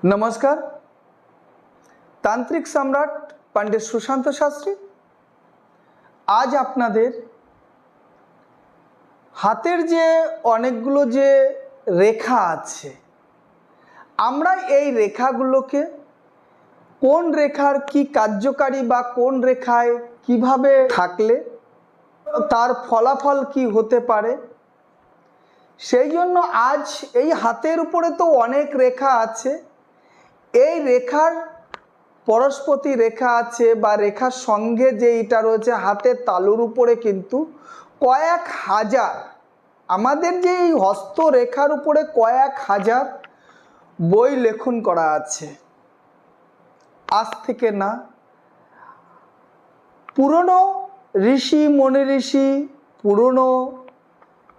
नमस्कार। तांत्रिक सम्राट पंडित सुशांत शास्त्री आज आपनादेर हाथेर जे अनेकगुलो जे रेखा आछे आमरा एई रेखागुलोके कोन रेखार की कार्यकारी बा कोन रेखाय किभाबे थाकले तार फलाफल की होते पारे सेई जोन्नो आज एई हाथेर उपरे तो अनेक रेखा आछे এই রেখার পরস্পতি রেখা আছে বা রেখার সঙ্গে যে এটা রয়েছে হাতের তালুর উপরে কিন্তু কয়েক হাজার আমাদের যে এই হস্ত রেখার উপরে কয়েক হাজার বই লেখন করা আছে। আজ থেকে না, পুরনো ঋষি মনি ঋষি পুরনো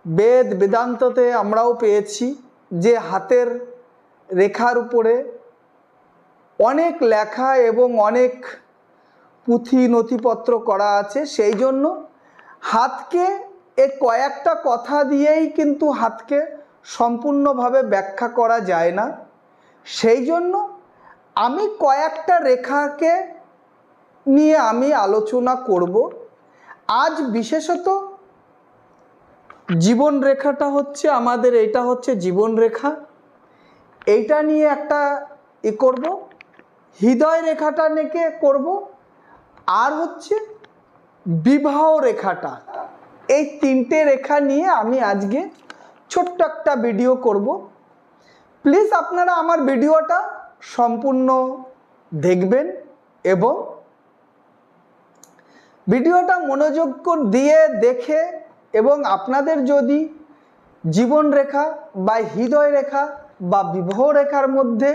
বেদ বেদান্ততে আমরাও পেয়েছি যে হাতের রেখার উপরে অনেক লেখা এবং অনেক পুঁথি নথিপত্র করা আছে। সেই জন্য হাতকে এই কয়েকটা কথা দিয়েই কিন্তু হাতকে সম্পূর্ণভাবে ব্যাখ্যা করা যায় না। সেই জন্য আমি কয়েকটা রেখাকে নিয়ে আমি আলোচনা করব। আজ বিশেষত জীবন রেখাটা হচ্ছে আমাদের, এটা হচ্ছে জীবন রেখা, এইটা নিয়ে একটা করব। হৃদয় রেখাটা নিয়ে করব, আর হচ্ছে বিবাহ রেখাটা। এই তিনটে রেখা নিয়ে আমি আজকে ছোট্ট একটা ভিডিও করব। প্লিজ আপনারা আমার ভিডিওটা সম্পূর্ণ দেখবেন এবং ভিডিওটা মনোযোগ দিয়ে দেখে এবং আপনাদের যদি জীবন রেখা বা হৃদয় রেখা বা বিবাহ রেখার মধ্যে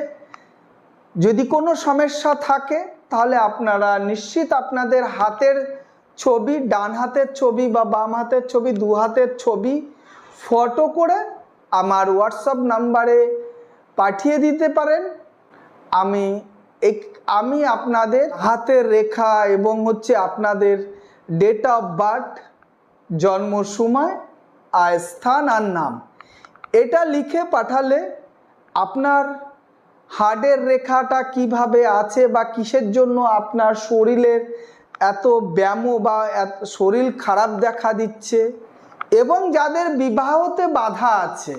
যদি কোনো সমস্যা থাকে তাহলে আপনারা নিশ্চিত আপনাদের হাতের ছবি, ডান হাতের ছবি বা বাম হাতের ছবি, দু হাতের ছবি ফটো করে আমার হোয়াটসঅ্যাপ নাম্বারে পাঠিয়ে দিতে পারেন। আমি আপনাদের হাতের রেখা এবং হচ্ছে আপনাদের ডেট অফ বার্থ, জন্ম সময় আর স্থান আর নাম এটা লিখে পাঠালে আপনার হার্টের রেখাটা কিভাবে আছে বা কিসের জন্য আপনার শরীরের এত ব্যায়াম বা শরীর খারাপ দেখা দিচ্ছে এবং যাদের বিবাহতে বাধা আছে,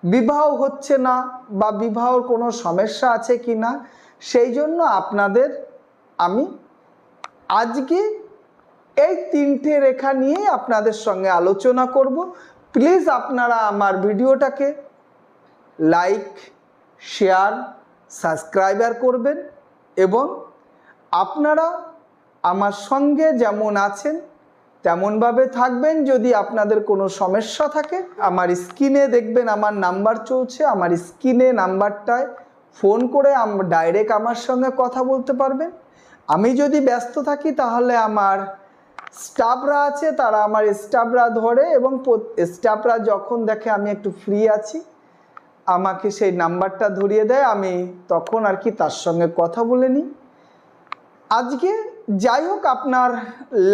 বিবাহ হচ্ছে না বা বিবাহর কোনো সমস্যা আছে কি না, সেই জন্য আপনাদের আমি আজকে এই তিনটে রেখা নিয়ে আপনাদের সঙ্গে আলোচনা করব। প্লিজ আপনারা আমার ভিডিওটাকে লাইক, শেয়ার, সাবস্ক্রাইবার করবেন এবং আপনারা আমার সঙ্গে যেমন আছেন তেমনভাবে থাকবেন। যদি আপনাদের কোনো সমস্যা থাকে আমার স্ক্রিনে দেখবেন আমার নাম্বার চলছে, আমার স্ক্রিনে নাম্বারটায় ফোন করে ডাইরেক্ট আমার সঙ্গে কথা বলতে পারবেন। আমি যদি ব্যস্ত থাকি তাহলে আমার স্টাফরা আছে, তারা আমার স্টাফরা ধরে এবং স্টাফরা যখন দেখে আমি একটু ফ্রি আছি আমাকে সেই নাম্বারটা ধরিয়ে দেয়, আমি তখন আর কি তার সঙ্গে কথা বলে নিই। আজকে যাই হোক, আপনার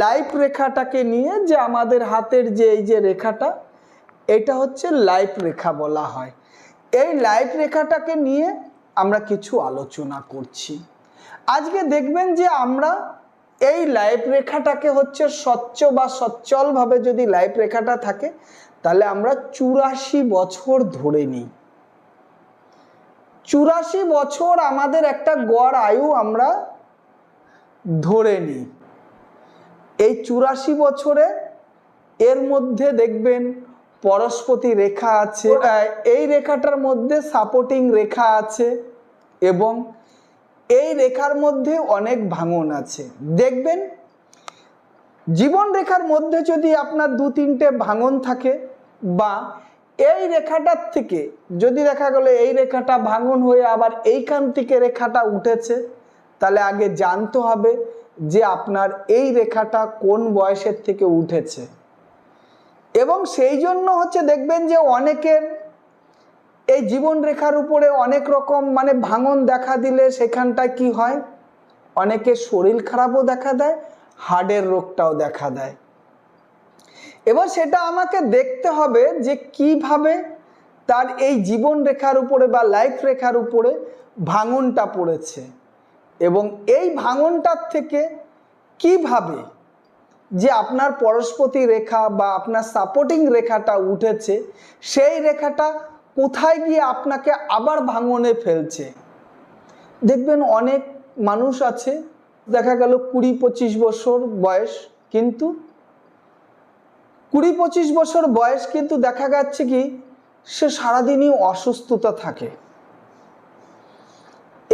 লাইফ রেখাটাকে নিয়ে যে আমাদের হাতের যে এই যে রেখাটা, এটা হচ্ছে লাইফ রেখা বলা হয়। এই লাইফ রেখাটাকে নিয়ে আমরা কিছু আলোচনা করছি। আজকে দেখবেন যে আমরা এই লাইফ রেখাটাকে হচ্ছে স্বচ্ছ বা সচ্ছলভাবে যদি লাইফ রেখাটা থাকে তাহলে আমরা 84 বছর ধরে নিই। 84 বছর আমাদের একটা গড় আয়ু আমরা ধরে নিই। এই 84 বছরে এর মধ্যে দেখবেন পরস্পতি রেখা আছে, এই রেখাটার মধ্যে সাপোর্টিং রেখা আছে এবং এই রেখার মধ্যে অনেক ভাঙন আছে। দেখবেন জীবন রেখার মধ্যে যদি আপনার 2-3টে ভাঙন থাকে বা এই রেখাটার থেকে যদি দেখা গেল এই রেখাটা ভাঙন হয়ে আবার এইখান থেকে রেখাটা উঠেছে, তাহলে আগে জানতে হবে যে আপনার এই রেখাটা কোন বয়সের থেকে উঠেছে। এবং সেই জন্য হচ্ছে দেখবেন যে অনেকের এই জীবন রেখার উপরে অনেক রকম মানে ভাঙন দেখা দিলে সেখানটায় কি হয়, অনেকের শরীর খারাপও দেখা দেয়, হার্টের রোগটাও দেখা দেয়। এবার সেটা আমাকে দেখতে হবে যে কিভাবে তার এই জীবন রেখার উপরে বা লাইফ রেখার উপরে ভাঙনটা পড়েছে, এবং এই ভাঙনটার থেকে কিভাবে যে আপনার পরস্পতি রেখা বা আপনার সাপোর্টিং রেখাটা উঠেছে, সেই রেখাটা কোথায় গিয়ে আপনাকে আবার ভাঙনে ফেলছে। দেখবেন অনেক মানুষ আছে, দেখা গেল 20-25 বছর বয়স, কিন্তু 20-25 বছর বয়স কিন্তু দেখা যাচ্ছে কি সে সারাদিনই অসুস্থতা থাকে।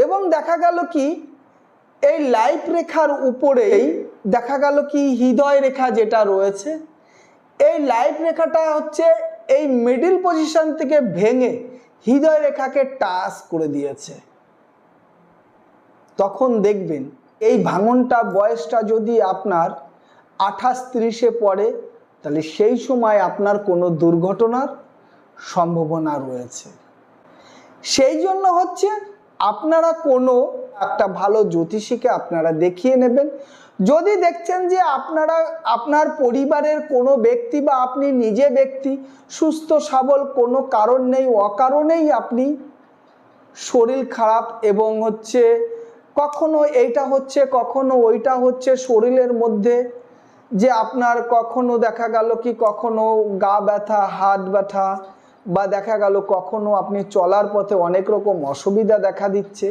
এবং দেখা গেল কি এই লাইফ রেখার উপরেই দেখা গেল কি হৃদয় রেখা যেটা রয়েছে, এই লাইফ রেখাটা হচ্ছে এই মিডিল পজিশন থেকে ভেঙে হৃদয় রেখাকে টাচ করে দিয়েছে। তখন দেখবেন এই ভাঙনটা বয়সটা যদি আপনার 28-30-এ পড়ে, তাহলে সেই সময় আপনার কোনো দুর্ঘটনার সম্ভাবনা রয়েছে। সেই জন্য হচ্ছে আপনারা কোনো একটা ভালো জ্যোতিষীকে আপনারা দেখিয়ে নেবেন। যদি দেখছেন যে আপনার পরিবারের কোনো ব্যক্তি বা আপনি নিজে ব্যক্তি সুস্থ সবল, কোনো কারণ নেই, অকারণেই আপনি শরীর খারাপ এবং হচ্ছে কখনো এইটা হচ্ছে কখনো ওইটা হচ্ছে শরীরের মধ্যে, যে আপনার কখনো দেখা গেল কি কখনো গা ব্যথা, হাত ব্যথা, বা দেখা গেল কখনো আপনি চলার পথে অনেক রকম অসুবিধা দেখা দিচ্ছে,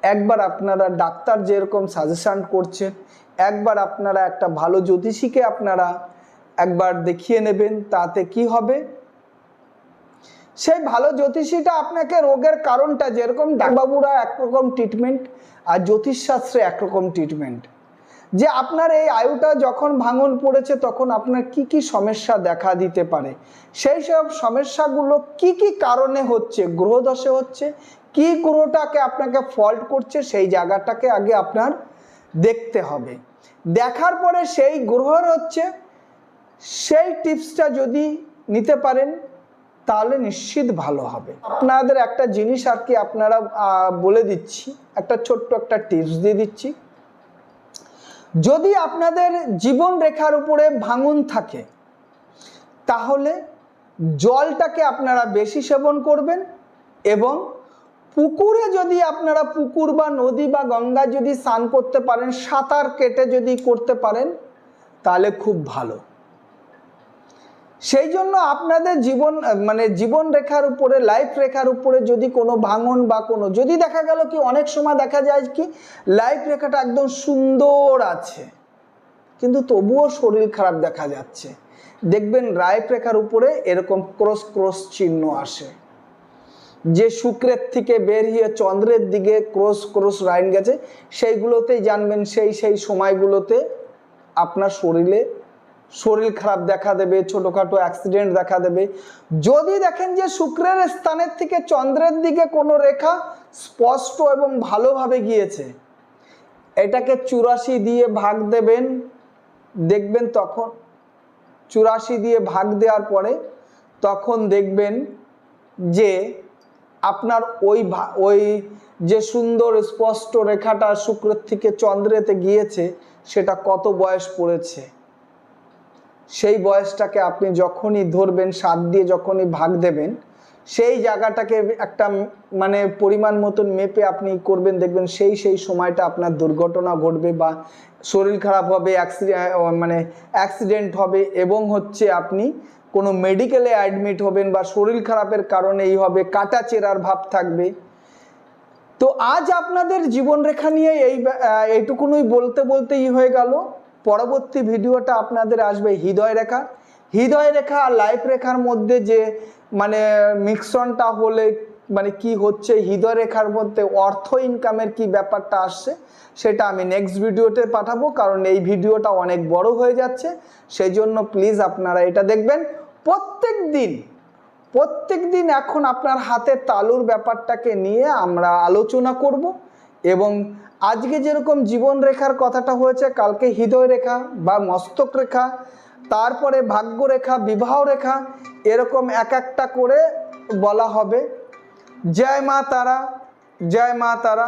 একবার আপনারা ডাক্তার যেরকম সাজেশন করছেন, একবার আপনারা একটা ভালো জ্যোতিষীকে আপনারা একবার দেখিয়ে নেবেন। তাতে কি হবে, সেই ভালো জ্যোতিষীটা আপনাকে রোগের কারণটা, যেরকম ডাক্তারবাবুরা একরকম ট্রিটমেন্ট আর জ্যোতিষশাস্ত্রে একরকম ট্রিটমেন্ট, যে আপনার এই আয়ুটা যখন ভাঙন পড়েছে তখন আপনার কি কি সমস্যা দেখা দিতে পারে, সেই সব সমস্যাগুলো কি কি কারণে হচ্ছে, গ্রহদশে হচ্ছে, কি গ্রহটাকে আপনাকে ফল্ট করছে, সেই জায়গাটাকে আগে আপনার দেখতে হবে। দেখার পরে সেই গ্রহের হচ্ছে সেই টিপসটা যদি নিতে পারেন তাহলে নিশ্চিত ভালো হবে। আপনাদের একটা জিনিস আর কি আপনারা বলে দিচ্ছি, একটা ছোট্ট একটা টিপস দিয়ে দিচ্ছি। যদি আপনাদের জীবন রেখার উপরে ভাঙন থাকে তাহলে জলটাকে আপনারা বেশি সেবন করবেন, এবং পুকুরে যদি আপনারা পুকুর বা নদী বা গঙ্গা যদি স্নান করতে পারেন, সাঁতার কেটে যদি করতে পারেন তাহলে খুব ভালো। সেই জন্য আপনাদের জীবন রেখার উপরে, লাইফ রেখার উপরে যদি কোনো ভাঙন বা কোনো যদি দেখা গেল কি অনেক সময় দেখা যায় কি লাইফ রেখাটা একদম সুন্দর আছে কিন্তু তবুও শরীর খারাপ দেখা যাচ্ছে, দেখবেন লাইফ রেখার উপরে এরকম ক্রস ক্রস চিহ্ন আসে, যে শুক্রের থেকে বেরিয়ে চন্দ্রের দিকে ক্রস ক্রস লাইন গেছে, সেইগুলোতেই জানবেন সেই সময়গুলোতে আপনার শরীর খারাপ দেখা দেবে, ছোটোখাটো অ্যাক্সিডেন্ট দেখা দেবে। যদি দেখেন যে শুক্রের স্থানের থেকে চন্দ্রের দিকে কোনো রেখা স্পষ্ট এবং ভালোভাবে গিয়েছে, এটাকে 84 দিয়ে ভাগ দেবেন, দেখবেন তখন 84 দিয়ে ভাগ দেওয়ার পরে তখন দেখবেন যে আপনার ওই যে সুন্দর স্পষ্ট রেখাটা শুক্রের থেকে চন্দ্রেতে গিয়েছে সেটা কত বয়স পড়েছে, সেই বয়সটাকে আপনি যখনই ধরবেন 7 দিয়ে যখনই ভাগ দেবেন, সেই জায়গাটাকে একটা পরিমাণ মতন মেপে আপনি করবেন, দেখবেন সেই সময়টা আপনার দুর্ঘটনা ঘটবে বা শরীর খারাপ হবে, অ্যাক্সিডেন্ট হবে, এবং হচ্ছে আপনি কোনো মেডিকেলে অ্যাডমিট হবেন বা শরীর খারাপের কারণে এই হবে, কাটা চেরার ভাব থাকবে। তো আজ আপনাদের জীবনরেখা নিয়ে এইটুকুনই বলতেই হয়ে গেল। পরবর্তী ভিডিওটা আপনাদের আসবে হৃদয় রেখা আর লাইফ রেখার মধ্যে যে মিক্সনটা হলে কি হচ্ছে, হৃদয় রেখার মধ্যে অর্থ ইনকামের কি ব্যাপারটা আসছে সেটা আমি নেক্সট ভিডিওতে পাঠাবো, কারণ এই ভিডিওটা অনেক বড় হয়ে যাচ্ছে। সেই জন্য প্লিজ আপনারা এটা দেখবেন প্রত্যেক দিন। এখন আপনার হাতের তালুর ব্যাপারটাকে নিয়ে আমরা আলোচনা করব, এবং আজকে যেরকম জীবন রেখার কথাটা হয়েছে, কালকে হৃদয় রেখা বা মস্তক রেখা, তারপরে ভাগ্য রেখা, বিবাহ রেখা, এরকম এক একটা করে বলা হবে। জয় মা তারা, জয় মা তারা।